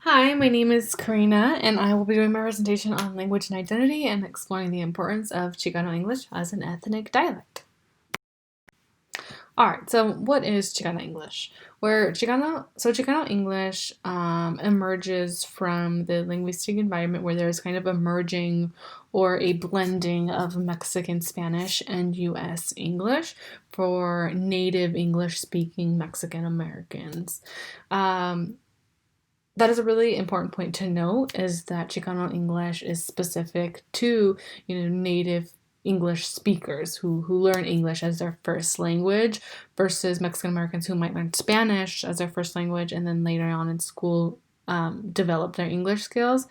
Hi, my name is Karina, and I will be doing my presentation on language and identity and exploring the importance of Chicano English as an ethnic dialect. All right, so what is Chicano English? Chicano English emerges from the linguistic environment where there's kind of a merging or a blending of Mexican Spanish and U.S. English for native English-speaking Mexican Americans. That is a really important point to note, is that Chicano English is specific to, native English speakers who learn English as their first language versus Mexican Americans who might learn Spanish as their first language and then later on in school develop their English skills.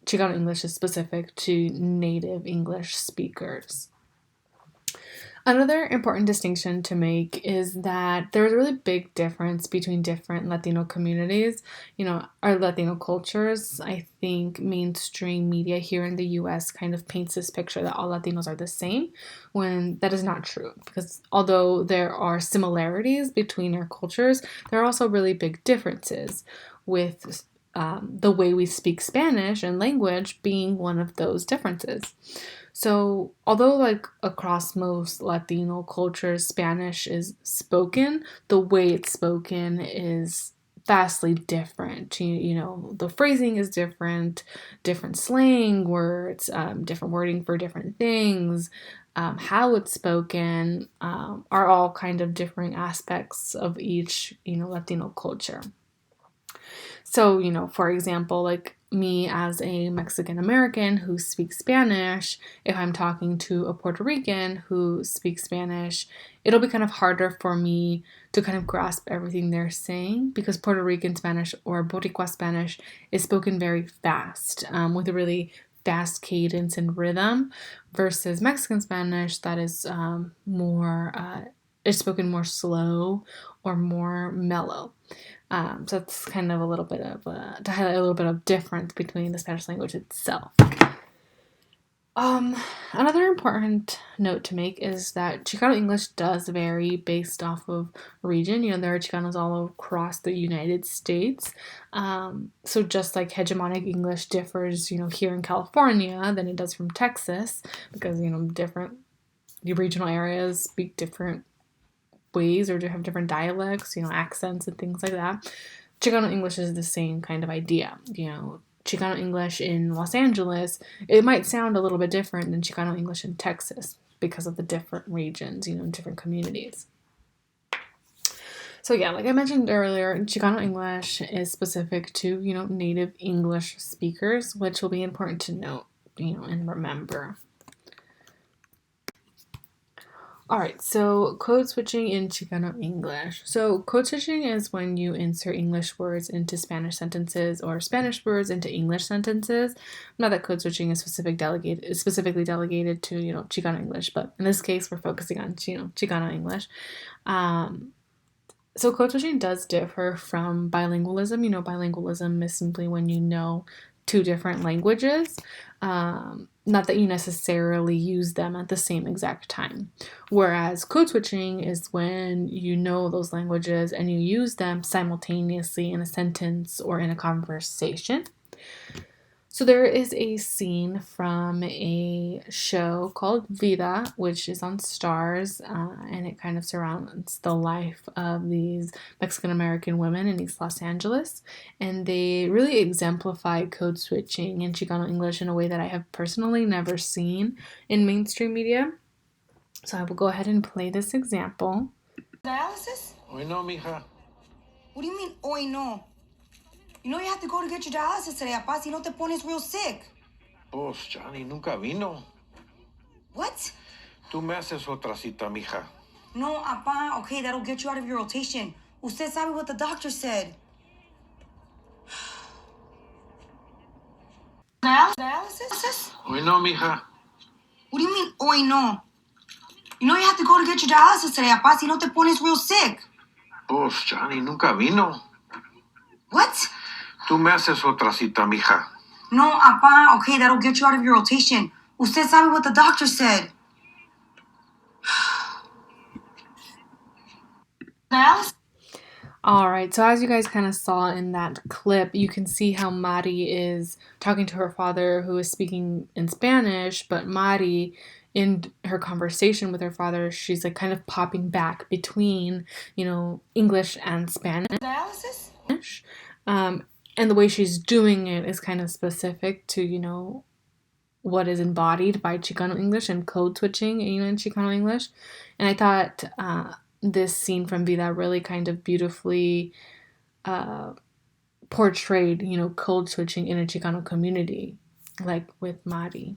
Chicano English is specific to native English speakers. Another important distinction to make is that there's a really big difference between different Latino communities, our Latino cultures. I think mainstream media here in the US kind of paints this picture that all Latinos are the same, when that is not true. Because although there are similarities between our cultures, there are also really big differences, with the way we speak Spanish and language being one of those differences. So, although across most Latino cultures, Spanish is spoken, the way it's spoken is vastly different. The phrasing is different, different slang words, different wording for different things. How it's spoken are all kind of different aspects of each, Latino culture. So, for example, like me as a Mexican American who speaks Spanish, if I'm talking to a Puerto Rican who speaks Spanish, it'll be kind of harder for me to kind of grasp everything they're saying, because Puerto Rican Spanish or Boricua Spanish is spoken very fast, with a really fast cadence and rhythm, versus Mexican Spanish that is is spoken more slow or more mellow. So it's kind of a little bit of to highlight a little bit of difference between the Spanish language itself. Another important note to make is that Chicano English does vary based off of region. There are Chicanos all across the United States. So just like hegemonic English differs, here in California than it does from Texas, because, different regional areas speak different ways or have different dialects, accents and things like that. Chicano English is the same kind of idea. Chicano English in Los Angeles, it might sound a little bit different than Chicano English in Texas because of the different regions, different communities. So yeah, like I mentioned earlier, Chicano English is specific to, native English speakers, which will be important to note, and remember. All right, so code switching in Chicano English. So code switching is when you insert English words into Spanish sentences or Spanish words into English sentences. Not that code switching is specifically delegated to, Chicano English, but in this case, we're focusing on, Chicano English. So code switching does differ from bilingualism. Bilingualism is simply when you know two different languages. Not that you necessarily use them at the same exact time. Whereas code switching is when you know those languages and you use them simultaneously in a sentence or in a conversation. So there is a scene from a show called Vida, which is on Stars, and it kind of surrounds the life of these Mexican-American women in East Los Angeles. And they really exemplify code switching in Chicano English in a way that I have personally never seen in mainstream media. So I will go ahead and play this example. Dialysis? Hoy no, mija. What do you mean, hoy no? You have to go to get your dialysis today, apa, si no te pones real sick. Pues Johnny nunca vino. What? Tú me haces otra cita, mija. No, apa, okay, that'll get you out of your rotation. Usted sabe what the doctor said. Dialysis? Hoy no, mija. What do you mean, hoy no? You have to go to get your dialysis today, apa, si no te pones real sick. Pues Johnny nunca vino. What? Tú me haces otra cita, mija. No, apa, okay, that'll get you out of your rotation. Usted sabe what the doctor said. All All right, so as you guys kind of saw in that clip, you can see how Mari is talking to her father who is speaking in Spanish, but Mari, in her conversation with her father, she's like kind of popping back between, English and Spanish. Dialysis? Um, and the way she's doing it is kind of specific to, what is embodied by Chicano English and code switching, in Chicano English. And I thought this scene from Vida really kind of beautifully portrayed, code switching in a Chicano community, like with Mari.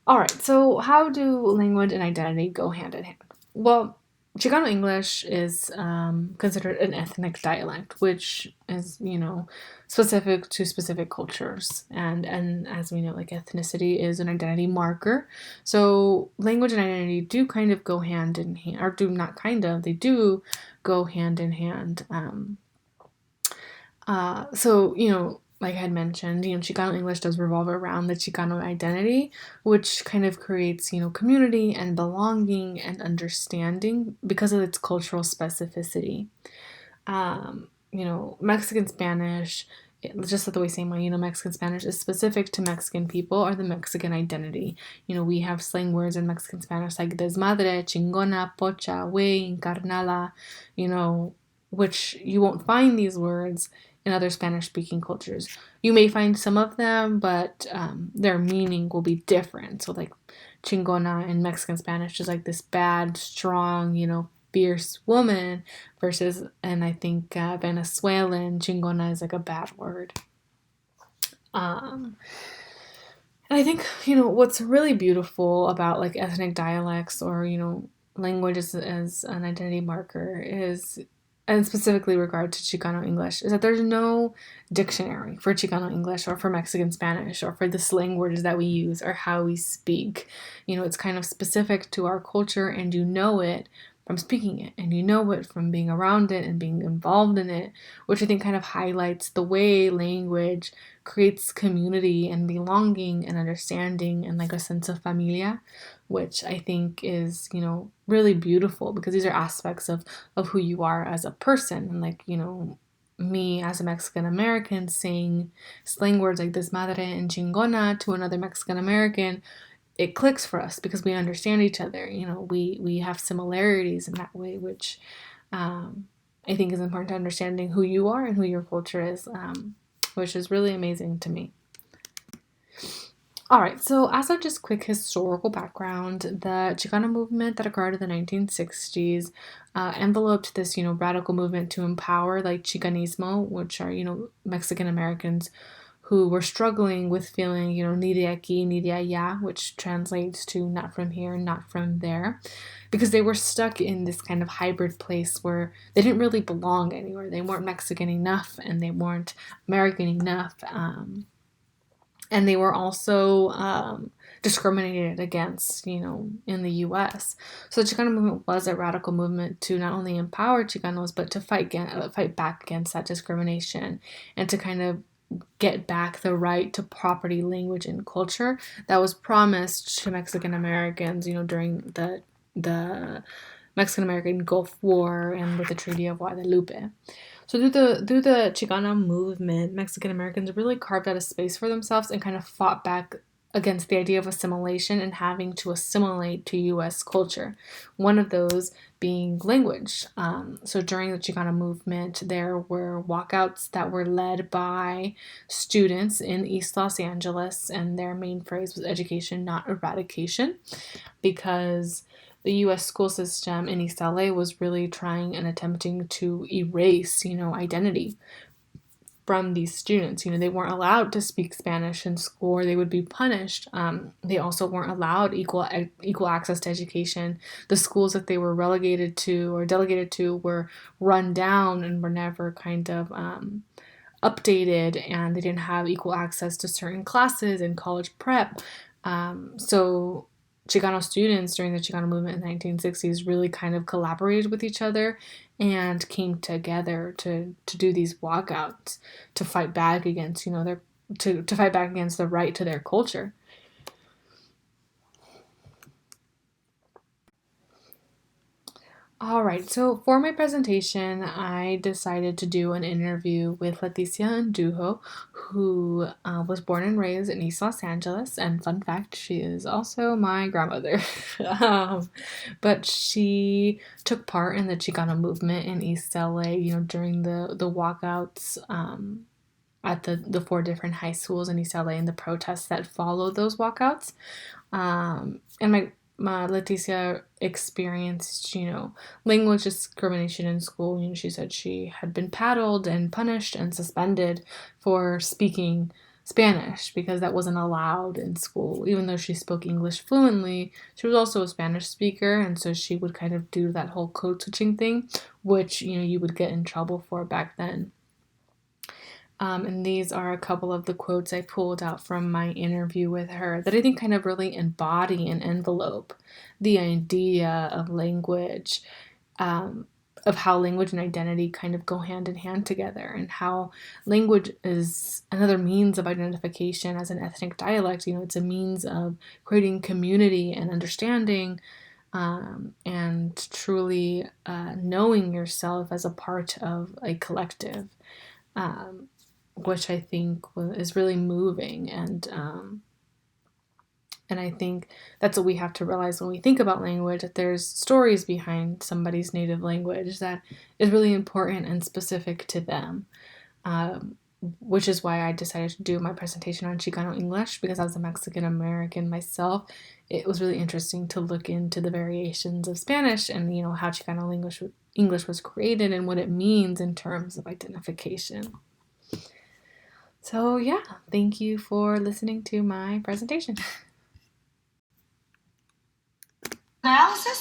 All right, so how do language and identity go hand in hand? Well, Chicano English is considered an ethnic dialect, which is, specific to specific cultures. And as we know, like ethnicity is an identity marker. So language and identity do kind of go hand in hand, or do not kind of, they do go hand in hand. So, like I had mentioned, Chicano English does revolve around the Chicano identity, which kind of creates, community and belonging and understanding because of its cultural specificity. Mexican Spanish, just the way same way, Mexican Spanish is specific to Mexican people or the Mexican identity. We have slang words in Mexican Spanish like desmadre, chingona, pocha, wey, carnala, which you won't find these words in other Spanish-speaking cultures. You may find some of them, but their meaning will be different. So like chingona in Mexican Spanish is like this bad, strong, fierce woman versus, and I think Venezuelan chingona is like a bad word. And I think, what's really beautiful about like ethnic dialects or, language as an identity marker is, and specifically regard to Chicano English, is that there's no dictionary for Chicano English or for Mexican Spanish or for the slang words that we use or how we speak. It's kind of specific to our culture and you know it from speaking it and you know it from being around it and being involved in it, which I think kind of highlights the way language creates community and belonging and understanding and like a sense of familia, which I think is, really beautiful because these are aspects of who you are as a person. And like, me as a Mexican American saying slang words like desmadre and chingona to another Mexican American, it clicks for us because we understand each other. We have similarities in that way, which I think is important to understanding who you are and who your culture is, which is really amazing to me. All right, so as a just quick historical background, the Chicano movement that occurred in the 1960s enveloped this, radical movement to empower like Chicanismo, which are, Mexican Americans who were struggling with feeling, ni de aquí, ni de allá, which translates to not from here, not from there, because they were stuck in this kind of hybrid place where they didn't really belong anywhere. They weren't Mexican enough and they weren't American enough. And they were also discriminated against, in the U.S. So the Chicano movement was a radical movement to not only empower Chicanos, but to fight back against that discrimination and to kind of get back the right to property, language, and culture that was promised to Mexican Americans, during the Mexican American Gulf War and with the Treaty of Guadalupe. So through the Chicano movement, Mexican Americans really carved out a space for themselves and kind of fought back against the idea of assimilation and having to assimilate to U.S. culture. One of those being language. So during the Chicano movement, there were walkouts that were led by students in East Los Angeles, and their main phrase was education, not eradication, because the U.S. school system in East LA was really trying and attempting to erase, identity from these students. They weren't allowed to speak Spanish in school or they would be punished. They also weren't allowed equal access to education. The schools that they were relegated to or delegated to were run down and were never kind of updated, and they didn't have equal access to certain classes in college prep. So Chicano students during the Chicano movement in the 1960s really kind of collaborated with each other and came together to do these walkouts to fight back against, to fight back against the right to their culture. All right, so for my presentation, I decided to do an interview with Leticia Andujo, who was born and raised in East Los Angeles. And fun fact, she is also my grandmother. But she took part in the Chicano movement in East LA, during the walkouts at the four different high schools in East LA and the protests that followed those walkouts. And my Leticia experienced, language discrimination in school. She said she had been paddled and punished and suspended for speaking Spanish because that wasn't allowed in school. Even though she spoke English fluently, she was also a Spanish speaker, and so she would kind of do that whole code switching thing, which, you would get in trouble for back then. And these are a couple of the quotes I pulled out from my interview with her that I think kind of really embody and envelope the idea of language, of how language and identity kind of go hand in hand together, and how language is another means of identification as an ethnic dialect. It's a means of creating community and understanding, and truly knowing yourself as a part of a collective. Um, which I think is really moving, and I think that's what we have to realize when we think about language, that there's stories behind somebody's native language that is really important and specific to them. Um, which is why I decided to do my presentation on Chicano English, because as a Mexican American myself, it was really interesting to look into the variations of Spanish and how Chicano English was created and what it means in terms of identification. So, yeah, thank you for listening to my presentation. Dialysis?